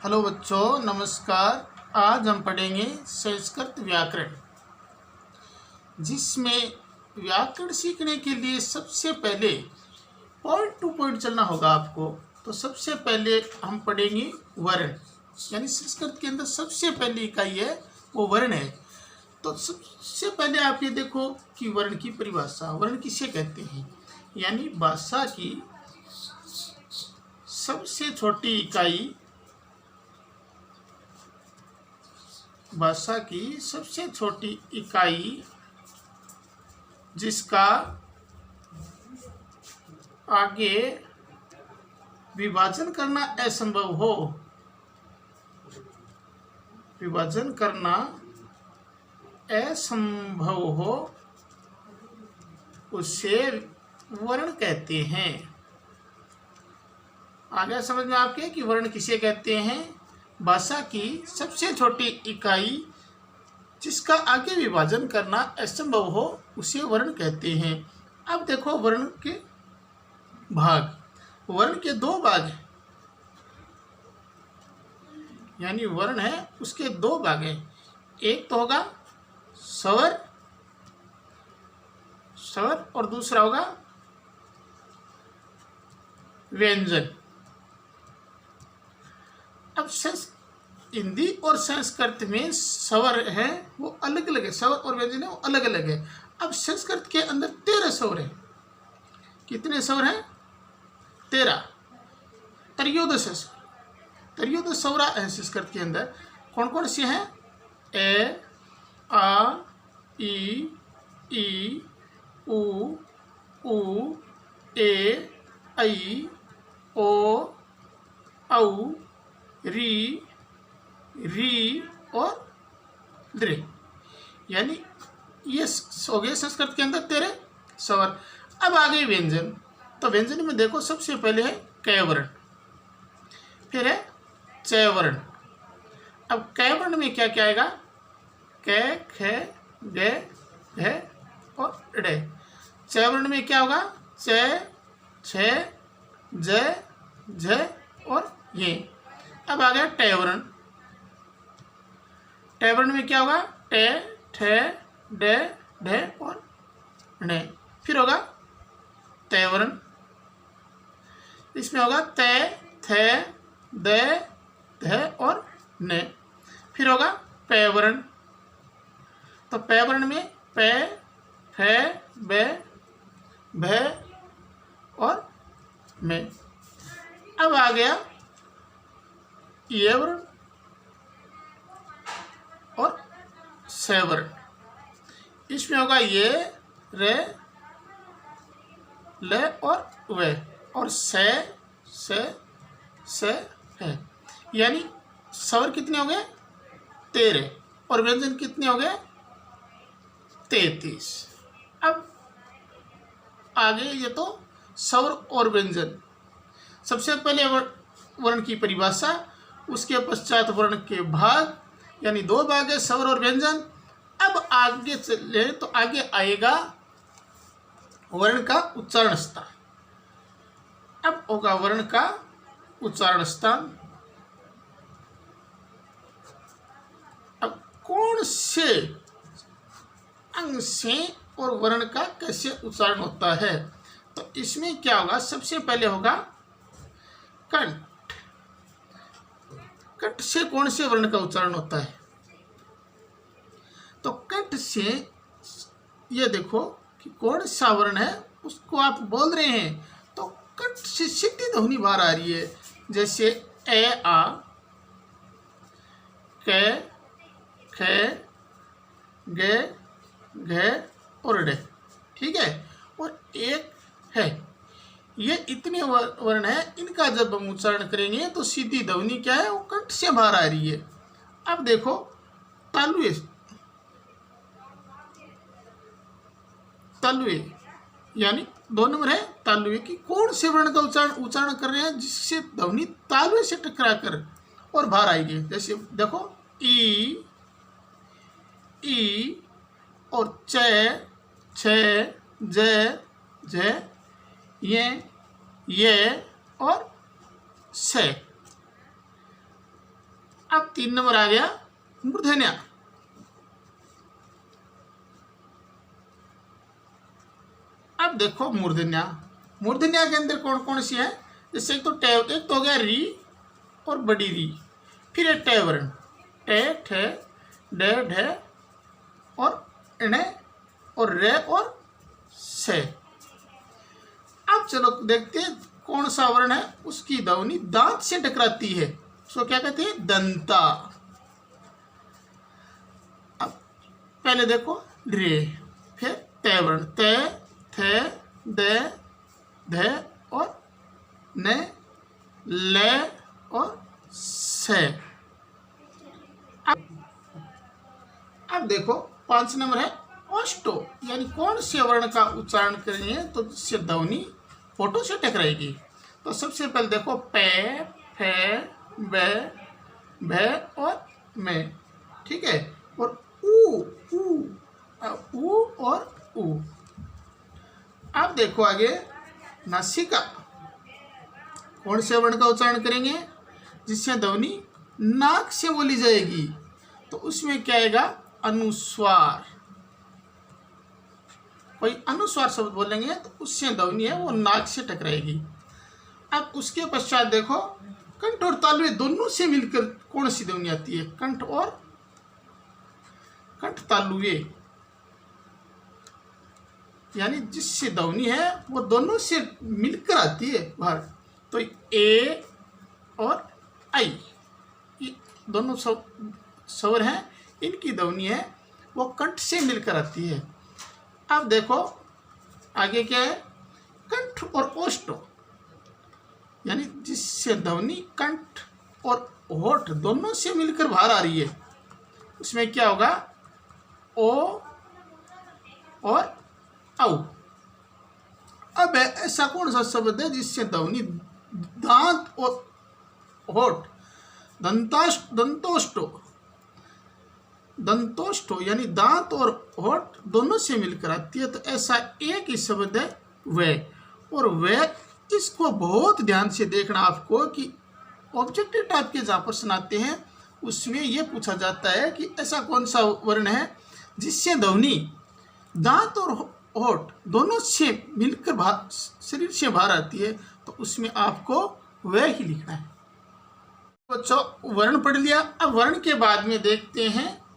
Hello बच्चों, नमस्कार। आज हम पढ़ेंगे संस्कृत व्याकरण, जिसमें व्याकरण सीखने के लिए सबसे पहले पॉइंट टू पॉइंट चलना होगा आपको। तो सबसे पहले हम पढ़ेंगे वर्ण, यानी संस्कृत के अंदर सबसे पहली इकाई है वो वर्ण है। तो सबसे पहले आप ये देखो कि वर्ण की परिभाषा, वर्ण किसे कहते हैं, यानी भाषा की सबसे छोटी इकाई, भाषा की सबसे छोटी इकाई जिसका आगे विभाजन करना असंभव हो, विभाजन करना असंभव हो, उसे वर्ण कहते हैं। आगे समझ में आपके कि वर्ण किसे कहते हैं। भाषा की सबसे छोटी इकाई जिसका आगे विभाजन करना असंभव हो उसे वर्ण कहते हैं। अब देखो वर्ण के भाग, वर्ण के दो भाग हैं, यानी वर्ण है उसके दो भाग हैं। एक तो होगा स्वर, स्वर, और दूसरा होगा व्यंजन। अब हिंदी और संस्कृत में स्वर है वो अलग अलग है, स्वर और व्यंजन है वो अलग अलग है। अब संस्कृत के अंदर 13 स्वर है। कितने स्वर हैं? 13। त्रयोदश त्रयोदश स्वर है संस्कृत के अंदर। कौन कौन से हैं? ए, आ, ई, उ, ए, ऐ, ओ, औ, री और द्रे, यानी ये हो गए संस्कृत के अंदर 13 स्वर। अब आ गए व्यंजन। तो व्यंजन में देखो सबसे पहले है क वर्ण, फिर है च वर्ण। अब क वर्ण में क्या क्या आएगा? क, ख, ग, घ और ड़। च वर्ण में क्या होगा? च, छ, ज, झ और ये। अब आ गया ट वर्ण। ट वर्ण में क्या होगा? ट, ठ, ड, ढ और ण। फिर होगा त वर्ण। इसमें होगा त, थ, द, ध और न। फिर होगा प वर्ण। तो प वर्ण में प, फ, ब, भ और म। अब आ गया ये वर्ण और स वर्ण। इसमें होगा ये, रे, ल और व, और स है। यानी स्वर कितने हो गए? 13 और व्यंजन कितने हो गए? 33। अब आगे ये तो स्वर और व्यंजन। सबसे पहले वर्ण की परिभाषा, उसके पश्चात वर्ण के भाग, यानी दो भाग है स्वर और व्यंजन। अब आगे चले तो आगे आएगा वर्ण का उच्चारण स्थान। अब होगा वर्ण का उच्चारण स्थान। अब कौन से अंग से और वर्ण का कैसे उच्चारण होता है? तो इसमें क्या होगा? सबसे पहले होगा कंठ। कंठ से कौन से वर्ण का उच्चारण होता है? तो कंठ से ये देखो कि कौन सा वर्ण है उसको आप बोल रहे हैं। तो कंठ से सीधी ध्वनि बाहर आ रही है, जैसे ए, आ, क, ख, ग, घ और ड। ठीक है। और एक है, ये इतने वर्ण है, इनका जब हम उच्चारण करेंगे तो सीधी ध्वनि क्या है? वो कंठ से बाहर आ रही है। अब देखो तालुए, तालुए यानी 2 नंबर है तालुए की। कौन से वर्ण का उच्चारण कर रहे हैं जिससे ध्वनि तालुए से टकरा कर और बाहर आएगी? जैसे देखो ई और च, छ, ज, झ, ये और से। अब 3 नंबर आ गया मूर्धन्य। अब देखो मूर्धन्य, मूर्धन्य के अंदर कौन कौन सी है? जैसे एक तो हो गया री और बड़ी री, फिर एक टे वर्ण, टे ठे डे ढे और णे और रे और से। अब चलो देखते हैं कौन सा वर्ण है उसकी ध्वनि दांत से टकराती है, उसको क्या कहते हैं? दंता। अब पहले देखो रे, फिर ते वर्ण, ते थे दे धे और ने ले और से। अब देखो 5 नंबर है ओष्टो, यानी कौन से वर्ण का उच्चारण करेंगे तो जिससे ध्वनि होठों से टकराएगी। तो सबसे पहले देखो पे फे बे भे और में, ठीक है, और ऊ और ऊ। अब देखो आगे नासिका, कौन से वर्ण का उच्चारण करेंगे जिससे ध्वनि नाक से बोली जाएगी? तो उसमें क्या आएगा? अनुस्वार। कोई अनुस्वार शब्द बोलेंगे तो उससे ध्वनि है वो नाक से टकराएगी। अब उसके पश्चात देखो कंठ और तालु दोनों से मिलकर कौन सी ध्वनि आती है? कंठ और कंठ तालुए, यानी जिससे ध्वनि है वो दोनों से मिलकर आती है बाहर। तो ए और आई, ये दोनों स्वर हैं, इनकी ध्वनि है वो कंठ से मिलकर आती है। अब देखो आगे क्या है? कंठ और ओष्ठ, यानी जिससे ध्वनि कंठ और होठ दोनों से मिलकर बाहर आ रही है, उसमें क्या होगा? ओ और औ। अब ऐसा कौन सा शब्द है जिससे ध्वनि दांत और होठ दंतोष्टो यानी दांत और होठ दोनों से मिलकर आती है? तो ऐसा एक ही शब्द है वे। और वे इसको बहुत ध्यान से देखना आपको कि ऑब्जेक्टिव टाइप के जहाँ प्रश्न आते हैं उसमें यह पूछा जाता है कि ऐसा कौन सा वर्ण है जिससे ध्वनि दांत और होठ दोनों से मिलकर शरीर से बाहर आती है। तो उसमें आपको वह ही लिखना है। बच्चों वर्ण पढ़ लिया। अब वर्ण के बाद में देखते हैं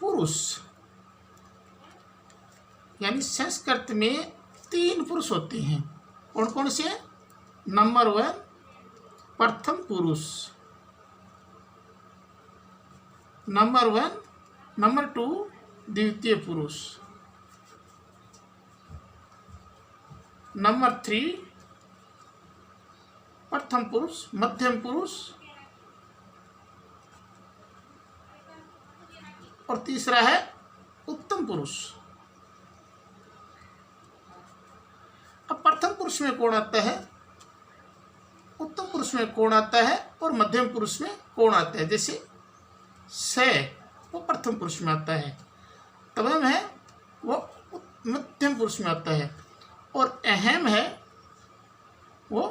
पुरुष, यानी संस्कृत में 3 पुरुष होते हैं। कौन कौन से? नंबर 1 प्रथम पुरुष, नंबर 1, नंबर 2 द्वितीय पुरुष, नंबर 3 प्रथम पुरुष, मध्यम पुरुष और तीसरा है उत्तम पुरुष। अब प्रथम पुरुष में कौन आता है, उत्तम पुरुष में कौन आता है और मध्यम पुरुष में कौन आता है? जैसे से वो प्रथम पुरुष में आता है, तमम है वो मध्यम पुरुष में आता है, और अहम है वो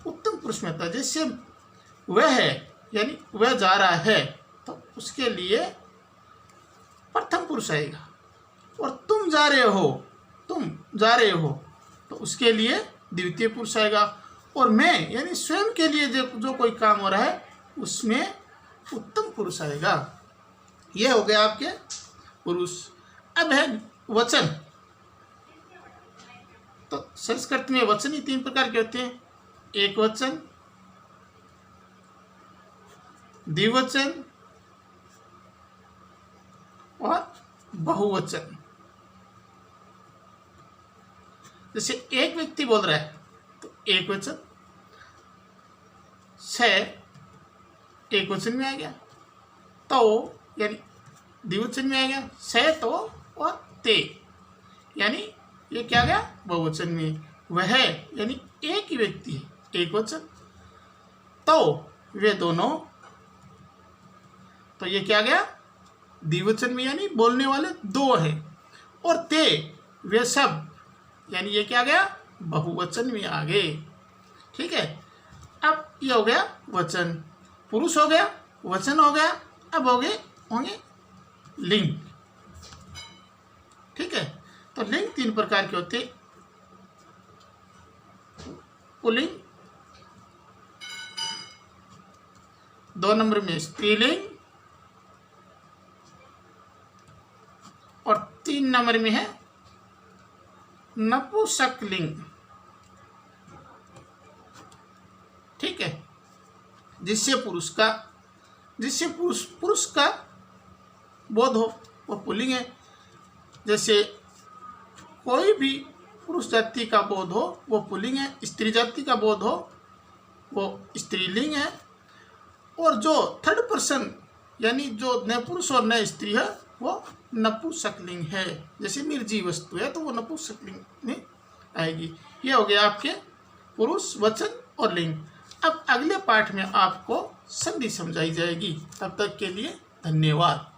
उत्तम पुरुष में आता है। जैसे वह है यानी वह जा रहा है तो उसके लिए प्रथम पुरुष आएगा, और तुम जा रहे हो तो उसके लिए द्वितीय पुरुष आएगा, और मैं यानी स्वयं के लिए जो कोई काम हो रहा है उसमें उत्तम पुरुष आएगा। यह हो गया आपके पुरुष। अब है वचन। तो संस्कृत में वचन ही 3 प्रकार के होते हैं, एक वचन, द्विवचन और बहुवचन। जैसे एक व्यक्ति बोल रहा है तो एक वचन, से एक वचन में आ गया, तो यानी द्विवचन में आ गया, से तो और ते यानी ये क्या गया बहुवचन में। वह यानी एक ही व्यक्ति है, एक वचन, तो वे दोनों, तो ये क्या गया द्विवचन में यानी बोलने वाले 2 हैं, और ते वे सब यानी ये क्या गया बहुवचन में आ गए। ठीक है, अब ये हो गया वचन, पुरुष हो गया, वचन हो गया। अब होंगे लिंग। ठीक है, तो लिंग 3 प्रकार के होते, पुल्लिंग, 2 नंबर में स्त्रीलिंग और 3 नंबर में है नपुंसकलिंग। ठीक है, जिससे पुरुष का बोध हो वो पुल्लिंग है। जैसे कोई भी पुरुष जाति का बोध हो वो पुल्लिंग है, स्त्री जाति का बोध हो वो स्त्रीलिंग है, और जो थर्ड पर्सन यानी जो न पुरुष और न स्त्री है वो नपुंसकलिंग है। जैसे निर्जीव वस्तु है तो वो नपुंसकलिंग में आएगी। ये हो गया आपके पुरुष, वचन और लिंग। अब अगले पाठ में आपको संधि समझाई जाएगी। तब तक के लिए धन्यवाद।